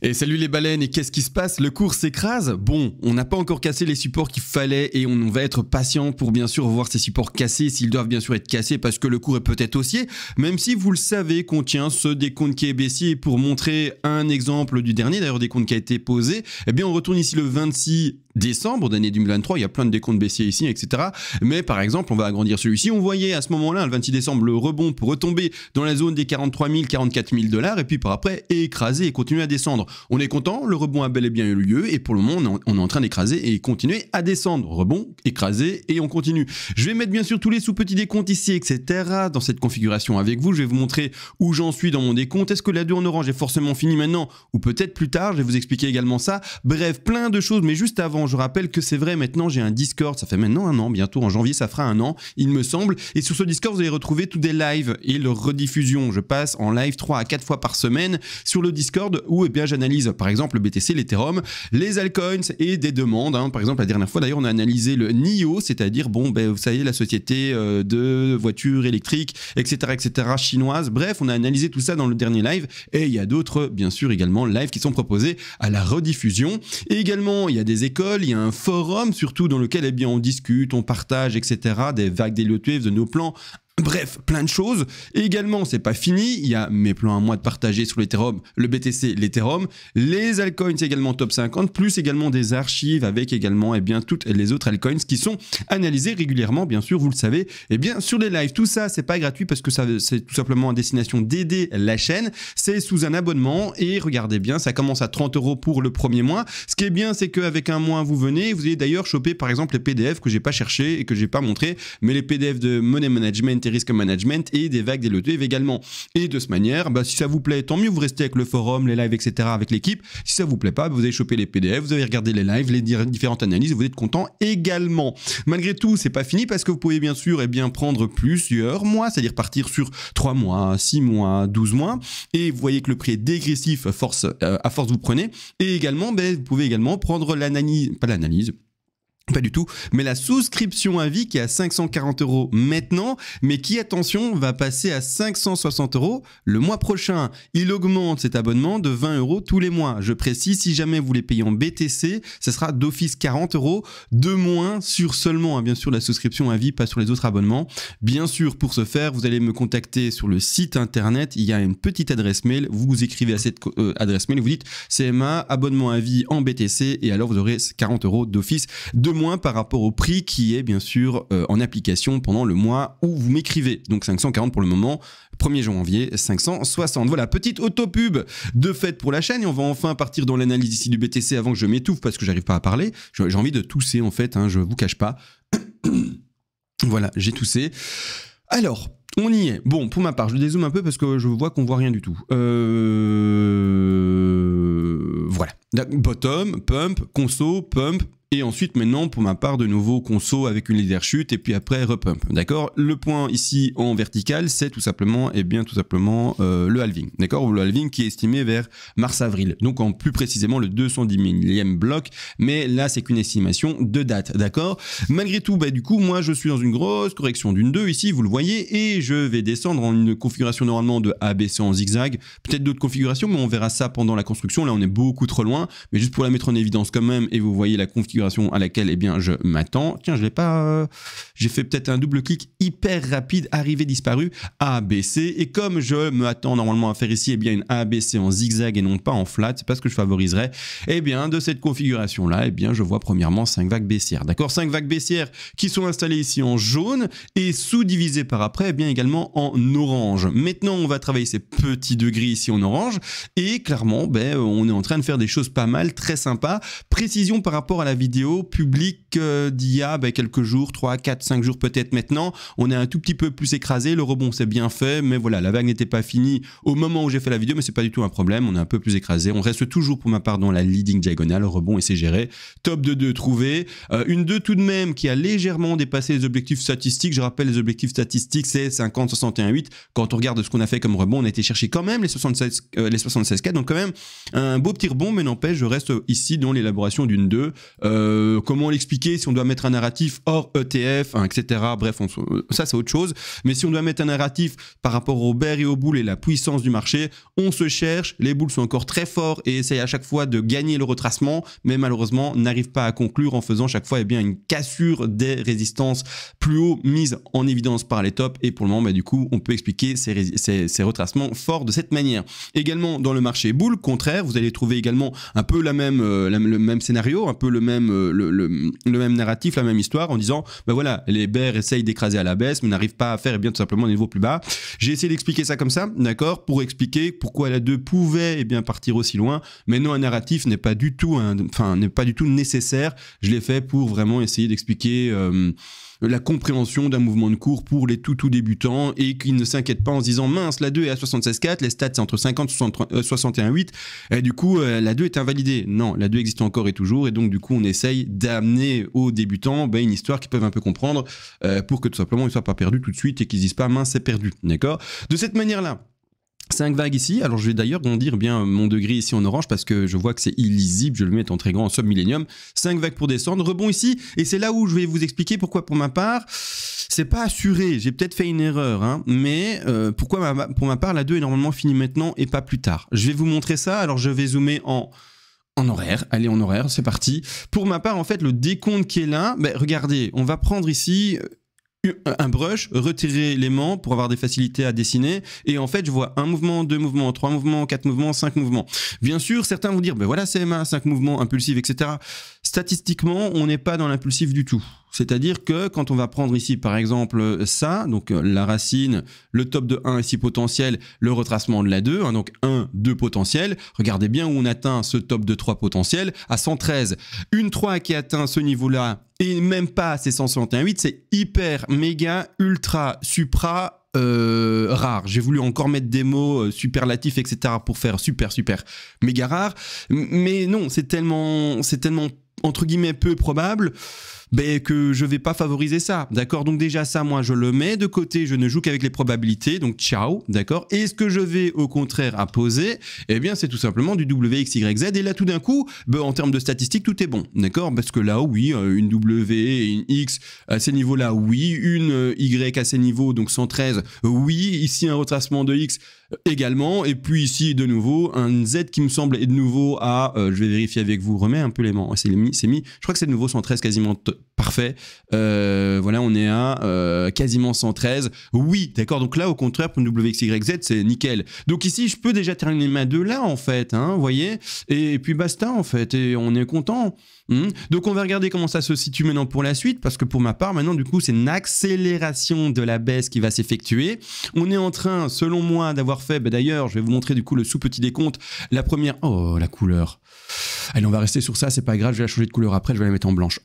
Et salut les baleines, et qu'est-ce qui se passe? Le cours s'écrase? Bon, on n'a pas encore cassé les supports qu'il fallait et on va être patient pour bien sûr voir ces supports cassés, s'ils doivent bien sûr être cassés parce que le cours est peut-être haussier, même si vous le savez qu'on tient ce décompte qui est baissier. Pour montrer un exemple du dernier, d'ailleurs décompte qui a été posé, eh bien on retourne ici le 26 décembre d'année 2023, il y a plein de décomptes baissiers ici, etc. Mais par exemple, on va agrandir celui-ci, on voyait à ce moment-là, le 26 décembre, le rebond pour retomber dans la zone des 43 000, 44 000 $, et puis par après, écraser et continuer à descendre. On est content, le rebond a bel et bien eu lieu, et pour le moment, on est en train d'écraser et continuer à descendre. Rebond, écraser, et on continue. Je vais mettre bien sûr tous les sous-petits décomptes ici, etc. dans cette configuration avec vous. Je vais vous montrer où j'en suis dans mon décompte. Est-ce que la 2 en orange est forcément finie maintenant, ou peut-être plus tard? Je vais vous expliquer également ça. Bref, plein de choses, mais juste avant, je rappelle que c'est vrai, maintenant j'ai un Discord, ça fait maintenant un an, bientôt en janvier ça fera un an, il me semble, et sur ce Discord vous allez retrouver tous des lives et leur rediffusion. Je passe en live 3 à 4 fois par semaine sur le Discord où eh bien j'analyse par exemple le BTC, l'Ethereum, les altcoins et des demandes. Par exemple la dernière fois d'ailleurs on a analysé le NIO, c'est-à-dire bon ben vous savez la société de voitures électriques, etc., chinoise. Bref, on a analysé tout ça dans le dernier live, et il y a d'autres bien sûr également lives qui sont proposés à la rediffusion. Et également il y a des écoles, il y a un forum surtout dans lequel eh bien on discute, on partage, etc., des vagues d'Heliotwave, de nos plans. Bref, plein de choses. Et également, c'est pas fini, il y a mes plans à moi de partager sur l'Ethereum, le BTC, l'Ethereum, les altcoins également top 50, plus également des archives avec également eh bien toutes les autres altcoins qui sont analysées régulièrement, bien sûr, vous le savez, eh bien sur les lives. Tout ça, c'est pas gratuit parce que ça c'est tout simplement à destination d'aider la chaîne, c'est sous un abonnement, et regardez bien, ça commence à 30 € pour le premier mois. Ce qui est bien, c'est qu'avec un mois, vous venez, vous allez d'ailleurs choper par exemple les PDF que j'ai pas cherché et que j'ai pas montré, mais les PDF de Money Management et Risk Management et des vagues d'Heliotwave également. Et de ce manière, bah, si ça vous plaît, tant mieux, vous restez avec le forum, les lives, etc. avec l'équipe. Si ça vous plaît pas, vous allez choper les PDF, vous allez regarder les lives, les différentes analyses, et vous êtes content également. Malgré tout, c'est pas fini parce que vous pouvez bien sûr eh bien, prendre plusieurs mois, c'est-à-dire partir sur 3 mois, 6 mois, 12 mois, et vous voyez que le prix est dégressif à force vous prenez. Et également, ben, vous pouvez également prendre l'analyse, pas l'analyse, pas du tout, mais la souscription à vie qui est à 540 € maintenant, mais qui, attention, va passer à 560 € le mois prochain. Il augmente cet abonnement de 20 € tous les mois. Je précise, si jamais vous les payez en BTC, ce sera d'office 40 € de moins sur seulement, bien sûr, la souscription à vie, pas sur les autres abonnements. Bien sûr, pour ce faire, vous allez me contacter sur le site internet. Il y a une petite adresse mail. Vous écrivez à cette adresse mail, vous dites CMA, abonnement à vie en BTC, et alors vous aurez 40 € d'office de moins par rapport au prix qui est bien sûr en application pendant le mois où vous m'écrivez. Donc 540 pour le moment, 1er janvier 560. Voilà, petite auto-pub de fait pour la chaîne, et on va enfin partir dans l'analyse ici du BTC avant que je m'étouffe parce que j'arrive pas à parler. J'ai envie de tousser en fait, je vous cache pas. Voilà, j'ai toussé. Alors, on y est. Bon, pour ma part, je dézoome un peu parce que je vois qu'on voit rien du tout. Voilà. Bottom, pump, conso, pump. Et ensuite, maintenant, pour ma part, de nouveau, conso avec une légère chute, et puis après, repump. D'accord? Le point ici en vertical, c'est tout simplement, le halving. D'accord? Le halving qui est estimé vers mars-avril. Donc, en plus précisément, le 210 millième bloc. Mais là, c'est qu'une estimation de date. D'accord? Malgré tout, bah, du coup, moi, je suis dans une grosse correction d'une 2 ici, vous le voyez, et je vais descendre en une configuration normalement de ABC en zigzag. Peut-être d'autres configurations, mais on verra ça pendant la construction. Là, on est beaucoup trop loin. Mais juste pour la mettre en évidence quand même, et vous voyez la configuration à laquelle eh bien je m'attends. Tiens, je l'ai pas. J'ai fait peut-être un double clic hyper rapide, arrivé, disparu, ABC. Et comme je m'attends normalement à faire ici eh bien une ABC en zigzag et non pas en flat, c'est pas ce que je favoriserais. Eh bien de cette configuration là, eh bien je vois premièrement 5 vagues baissières. D'accord, 5 vagues baissières qui sont installées ici en jaune et sous-divisées par après eh bien également en orange. Maintenant on va travailler ces petits degrés ici en orange, et clairement ben on est en train de faire des choses pas mal, très sympa. Précision par rapport à la vidéo publique d'il y a quelques jours, 3, 4, 5 jours peut-être maintenant. On est un tout petit peu plus écrasé, le rebond c'est bien fait, mais voilà, la vague n'était pas finie au moment où j'ai fait la vidéo, mais c'est pas du tout un problème, on est un peu plus écrasé. On reste toujours pour ma part dans la leading diagonale, le rebond et c'est géré. Top de 2 trouvé. Une 2 tout de même qui a légèrement dépassé les objectifs statistiques. Je rappelle, les objectifs statistiques c'est 50, 61, 8. Quand on regarde ce qu'on a fait comme rebond, on a été chercher quand même les 76K, donc quand même un beau petit rebond, mais n'empêche, je reste ici dans l'élaboration d'une 2. Comment l'expliquer si on doit mettre un narratif hors ETF, hein, etc. Bref, ça c'est autre chose. Mais si on doit mettre un narratif par rapport aux bears et aux bulls et la puissance du marché, on se cherche. Les bulls sont encore très forts et essayent à chaque fois de gagner le retracement, mais malheureusement n'arrivent pas à conclure en faisant chaque fois une cassure des résistances plus haut mises en évidence par les tops. Et pour le moment, du coup, on peut expliquer ces retracements forts de cette manière. Également dans le marché bull, contraire, vous allez trouver également un peu le même scénario, un peu le même narratif, la même histoire, en disant voilà, les bears essayent d'écraser à la baisse mais n'arrivent pas à faire tout simplement des niveaux plus bas. J'ai essayé d'expliquer ça comme ça, d'accord, pour expliquer pourquoi la 2 pouvait partir aussi loin, mais non, un narratif n'est pas du tout nécessaire. Je l'ai fait pour vraiment essayer d'expliquer la compréhension d'un mouvement de cours pour les tout débutants et qu'ils ne s'inquiètent pas en se disant mince, la 2 est à 76,4, les stats c'est entre 50 et 61,8 et du coup la 2 est invalidée. Non, la 2 existe encore et toujours, et donc du coup on essaye d'amener aux débutants une histoire qu'ils peuvent un peu comprendre pour que tout simplement ils ne soient pas perdus tout de suite et qu'ils disent pas mince, c'est perdu, d'accord. De cette manière-là, 5 vagues ici, alors je vais d'ailleurs grandir mon degré ici en orange parce que je vois que c'est illisible, je vais le mettre en très grand en sub-millénium. 5 vagues pour descendre, rebond ici, et c'est là où je vais vous expliquer pourquoi pour ma part, c'est pas assuré, j'ai peut-être fait une erreur, hein, mais pourquoi pour ma part la 2 est normalement finie maintenant et pas plus tard. Je vais vous montrer ça, alors je vais zoomer en horaire, allez en horaire, c'est parti. Pour ma part en fait le décompte qui est là, regardez, on va prendre ici un brush, retirer l'aimant pour avoir des facilités à dessiner, et en fait je vois un mouvement, 2 mouvements, 3 mouvements, 4 mouvements, 5 mouvements. Bien sûr certains vont dire voilà CMA, 5 mouvements impulsifs, etc. Statistiquement on n'est pas dans l'impulsif du tout. C'est-à-dire que quand on va prendre ici par exemple ça, donc la racine, le top de 1 ici potentiel, le retracement de la 2, hein, donc 1, 2 potentiel, regardez bien où on atteint ce top de 3 potentiel, à 113, une 3 qui atteint ce niveau-là, et même pas ces 161,8, c'est hyper, méga, ultra, supra, rare. J'ai voulu encore mettre des mots superlatifs, etc. pour faire super, méga rare, mais non, c'est tellement entre guillemets peu probable que je vais pas favoriser ça, d'accord. Donc déjà ça, moi je le mets de côté, je ne joue qu'avec les probabilités, donc ciao, d'accord. Et ce que je vais au contraire apposer, c'est tout simplement du WXYZ, et là tout d'un coup, en termes de statistiques, tout est bon, d'accord, parce que là oui, une W et une X à ces niveaux-là, oui, une Y à ces niveaux, donc 113, oui, ici un retracement de X également, et puis ici de nouveau un Z qui me semble est de nouveau à, je vais vérifier avec vous, remets un peu l'aimant, c'est mis, je crois que c'est de nouveau 113 quasiment parfait, voilà, on est à quasiment 113, oui, d'accord, donc là au contraire pour une WXYZ c'est nickel, donc ici je peux déjà terminer ma 2 là en fait, hein, vous voyez, et puis basta en fait, et on est content. Donc on va regarder comment ça se situe maintenant pour la suite, parce que pour ma part maintenant du coup c'est une accélération de la baisse qui va s'effectuer. On est en train selon moi d'avoir fait, d'ailleurs je vais vous montrer du coup le sous-petit décompte, la première, oh la couleur, allez on va rester sur ça, c'est pas grave, je vais la changer de couleur après, je vais la mettre en blanche.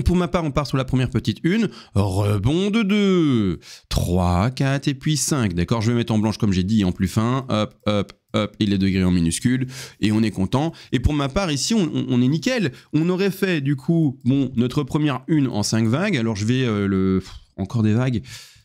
Pour ma part, on part sur la première petite une, rebond de 2, 3, 4 et puis 5, d'accord, je vais mettre en blanche comme j'ai dit, en plus fin, hop, hop, hop, et les degrés en minuscules, et on est content. Et pour ma part, ici, on est nickel. On aurait fait, du coup, notre première une en 5 vagues, alors je vais, encore des vagues,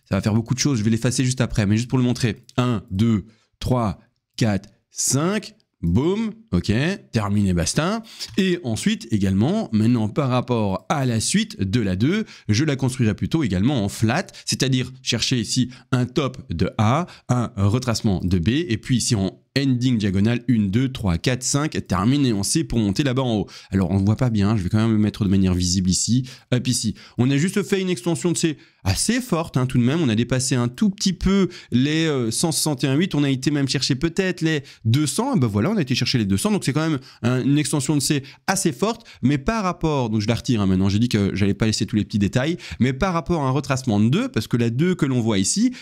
ça va faire beaucoup de choses, je vais l'effacer juste après, mais juste pour le montrer, 1, 2, 3, 4, 5... boum, ok, terminé, basta. Et ensuite, également, maintenant par rapport à la suite de la 2, je la construirai plutôt également en flat, c'est-à-dire chercher ici un top de A, un retracement de B, et puis ici en ending diagonale 1, 2, 3, 4, 5, terminé en C pour monter là-bas en haut. Alors on ne voit pas bien, je vais quand même le mettre de manière visible ici, hop ici. On a juste fait une extension de C assez forte, hein, tout de même, on a dépassé un tout petit peu les 161,8, on a été même chercher peut-être les 200, et voilà, on a été chercher les 200, donc c'est quand même une extension de C assez forte, mais par rapport, donc je la retire hein, maintenant, j'ai dit que j'allais pas laisser tous les petits détails, mais par rapport à un retracement de 2, parce que la 2 que l'on voit ici,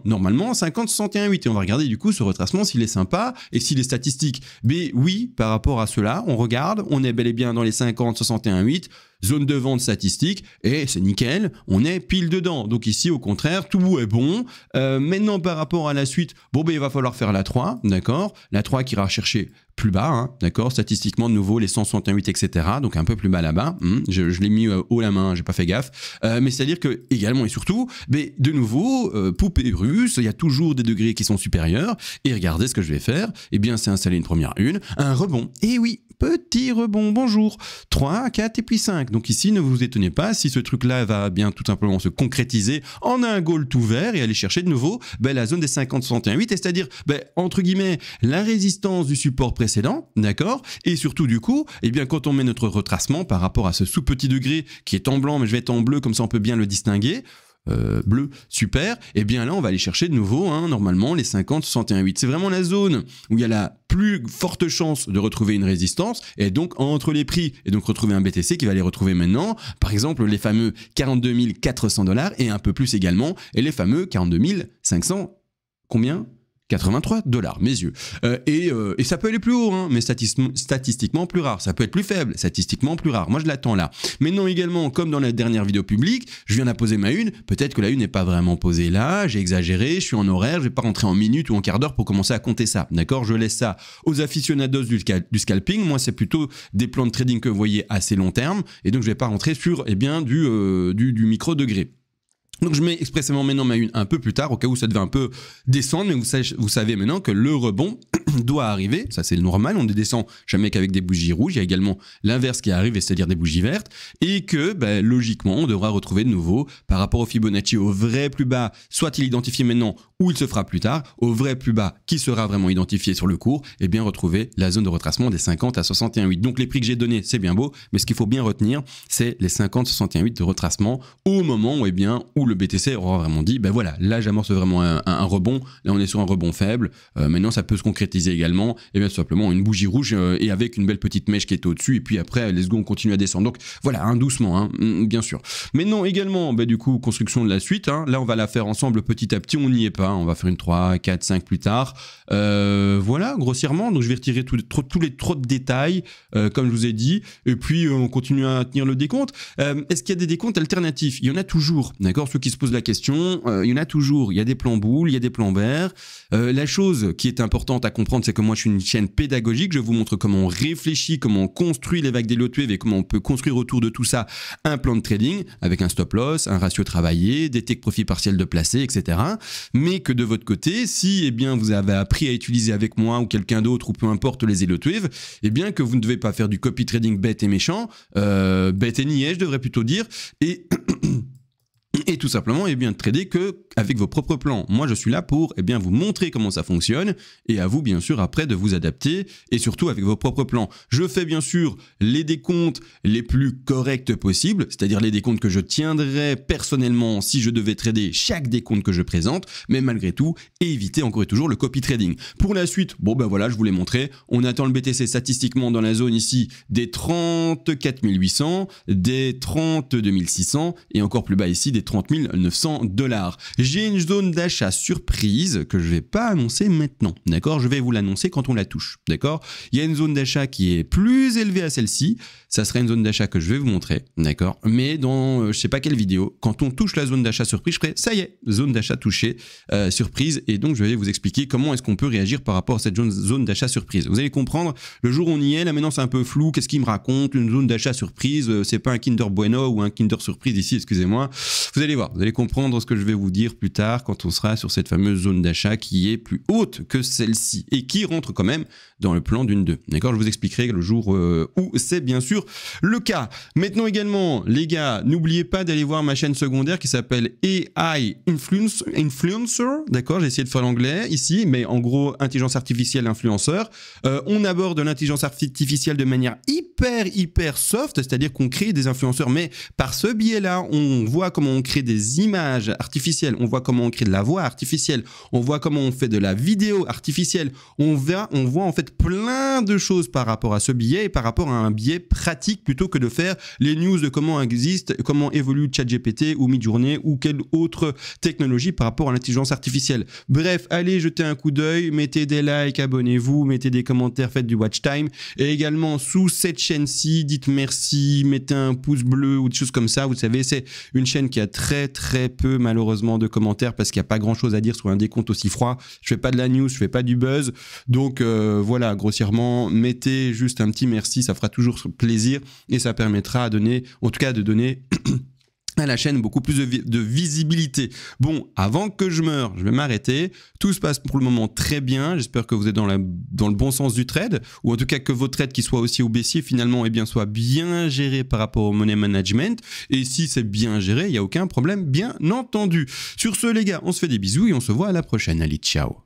normalement 50-61,8, et on va regarder du coup ce retracement s'il est sympa, et s'il est statistique. Mais oui, par rapport à cela, on regarde, on est bel et bien dans les 50-61,8, zone de vente statistique, et c'est nickel, on est pile dedans. Donc ici, au contraire, tout est bon. Maintenant, par rapport à la suite, il va falloir faire la 3, d'accord. La 3 qui ira chercher plus bas, hein, d'accord, statistiquement de nouveau les 168, etc. Donc un peu plus bas là-bas. Je l'ai mis haut la main, j'ai pas fait gaffe. Mais c'est-à-dire que également et surtout, de nouveau, poupée russe, il y a toujours des degrés qui sont supérieurs. Et regardez ce que je vais faire. C'est installer une première une, un rebond. Et oui, petit rebond, bonjour, 3, 4 et puis 5. Donc ici, ne vous étonnez pas si ce truc-là va bien tout simplement se concrétiser en un goal tout vert et aller chercher de nouveau la zone des 50-61-8, c'est-à-dire, entre guillemets, la résistance du support précédent, d'accord? Et surtout, du coup, eh bien, quand on met notre retracement par rapport à ce sous-petit degré qui est en blanc, mais je vais être en bleu, comme ça on peut bien le distinguer, bleu, super, et bien là on va aller chercher de nouveau, normalement, les 50-61-8. C'est vraiment la zone où il y a la plus forte chance de retrouver une résistance, et donc entre les prix, et donc retrouver un BTC qui va les retrouver maintenant, par exemple les fameux 42 400 $, et un peu plus également, et les fameux 42 500, combien ? 83 $, mes yeux. Et ça peut aller plus haut, mais statistiquement plus rare. Ça peut être plus faible, statistiquement plus rare. Moi, je l'attends là. Maintenant, également, comme dans la dernière vidéo publique, je viens d'apposer ma une. Peut-être que la une n'est pas vraiment posée là. J'ai exagéré, je suis en horaire. Je vais pas rentrer en minutes ou en quart d'heure pour commencer à compter ça. D'accord? Je laisse ça aux aficionados du scalping. Moi, c'est plutôt des plans de trading que vous voyez assez long terme. Et donc, je vais pas rentrer sur du micro-degré. Donc je mets expressément maintenant ma une un peu plus tard, au cas où ça devait un peu descendre, mais vous savez maintenant que le rebond doit arriver, ça c'est le normal, on ne descend jamais qu'avec des bougies rouges, il y a également l'inverse qui arrive, c'est-à-dire des bougies vertes, et que logiquement on devra retrouver de nouveau, par rapport au Fibonacci, au vrai plus bas, soit il est identifié maintenant, ou il se fera plus tard, au vrai plus bas qui sera vraiment identifié sur le cours, et bien retrouver la zone de retracement des 50 à 61,8. Donc les prix que j'ai donnés, c'est bien beau, mais ce qu'il faut bien retenir, c'est les 50-61,8 de retracement au moment où le BTC aura vraiment dit, voilà, là j'amorce vraiment un rebond, là on est sur un rebond faible, maintenant ça peut se concrétiser également, et bien tout simplement une bougie rouge et avec une belle petite mèche qui est au-dessus, et puis après les secondes continuent à descendre. Donc voilà, doucement, bien sûr. Maintenant également, du coup, construction de la suite, là on va la faire ensemble petit à petit, on n'y est pas, on va faire une 3, 4, 5 plus tard, voilà, grossièrement, donc je vais retirer tous les trop de détails, comme je vous ai dit, et puis on continue à tenir le décompte. Est-ce qu'il y a des décomptes alternatifs? Il y en a toujours, d'accord? Ceux qui se posent la question, il y en a toujours, il y a des plans boules, il y a des plans verts. La chose qui est importante à comprendre, c'est que moi je suis une chaîne pédagogique, je vous montre comment on réfléchit, comment on construit les vagues d'Elliott-Wave et comment on peut construire autour de tout ça un plan de trading avec un stop loss, un ratio travaillé, des take profit partiels de placé, etc. Mais que de votre côté, si vous avez appris à utiliser avec moi ou quelqu'un d'autre ou peu importe les Elliott-Wave, que vous ne devez pas faire du copy trading bête et méchant, bête et niais je devrais plutôt dire, et tout simplement de trader que avec vos propres plans. Moi je suis là pour vous montrer comment ça fonctionne et à vous bien sûr après de vous adapter et surtout avec vos propres plans. Je fais bien sûr les décomptes les plus corrects possibles, c'est-à-dire les décomptes que je tiendrais personnellement si je devais trader chaque décompte que je présente, mais malgré tout éviter encore et toujours le copy trading. Pour la suite, voilà, je vous l'ai montré, on attend le BTC statistiquement dans la zone ici des 34 800, des 32 600 et encore plus bas ici des 30 900 $. J'ai une zone d'achat surprise que je ne vais pas annoncer maintenant, d'accord? Je vais vous l'annoncer quand on la touche, d'accord? Il y a une zone d'achat qui est plus élevée à celle-ci, ça serait une zone d'achat que je vais vous montrer, d'accord? Mais dans je ne sais pas quelle vidéo, quand on touche la zone d'achat surprise, je ferai ça y est, zone d'achat touchée, surprise, et donc je vais vous expliquer comment est-ce qu'on peut réagir par rapport à cette zone d'achat surprise. Vous allez comprendre, le jour où on y est, là maintenant c'est un peu flou, qu'est-ce qu'il me raconte? Une zone d'achat surprise, c'est pas un Kinder Bueno ou un Kinder Surprise ici, excusez-moi. Vous allez voir, vous allez comprendre ce que je vais vous dire plus tard quand on sera sur cette fameuse zone d'achat qui est plus haute que celle-ci et qui rentre quand même dans le plan d'une 2. D'accord? Je vous expliquerai le jour où c'est bien sûr le cas. Maintenant également, les gars, n'oubliez pas d'aller voir ma chaîne secondaire qui s'appelle AI Influencer. D'accord? J'ai essayé de faire l'anglais ici, mais en gros, intelligence artificielle influenceur. On aborde l'intelligence artificielle de manière hyper soft, c'est-à-dire qu'on crée des influenceurs, mais par ce biais-là, on voit comment on crée des images artificielles, on voit comment on crée de la voix artificielle, on voit comment on fait de la vidéo artificielle, on voit en fait plein de choses par rapport à ce biais et par rapport à un biais pratique plutôt que de faire les news de comment évolue ChatGPT ou Midjourney ou quelle autre technologie par rapport à l'intelligence artificielle. Bref, allez jeter un coup d'œil, mettez des likes, abonnez-vous, mettez des commentaires, faites du watch time et également sous cette chaîne-ci, dites merci, mettez un pouce bleu ou des choses comme ça. Vous savez, c'est une chaîne qui a très peu malheureusement de commentaires parce qu'il n'y a pas grand-chose à dire sur un décompte aussi froid. Je fais pas de la news, je fais pas du buzz. Donc voilà, grossièrement, mettez juste un petit merci, ça fera toujours plaisir et ça permettra de donner à la chaîne, beaucoup plus de visibilité. Bon, avant que je meure, je vais m'arrêter. Tout se passe pour le moment très bien. J'espère que vous êtes dans le bon sens du trade, ou en tout cas que vos trades qui soient aussi au baissier finalement soient bien gérés par rapport au money management. Et si c'est bien géré, il n'y a aucun problème, bien entendu. Sur ce les gars, on se fait des bisous et on se voit à la prochaine. Allez, ciao.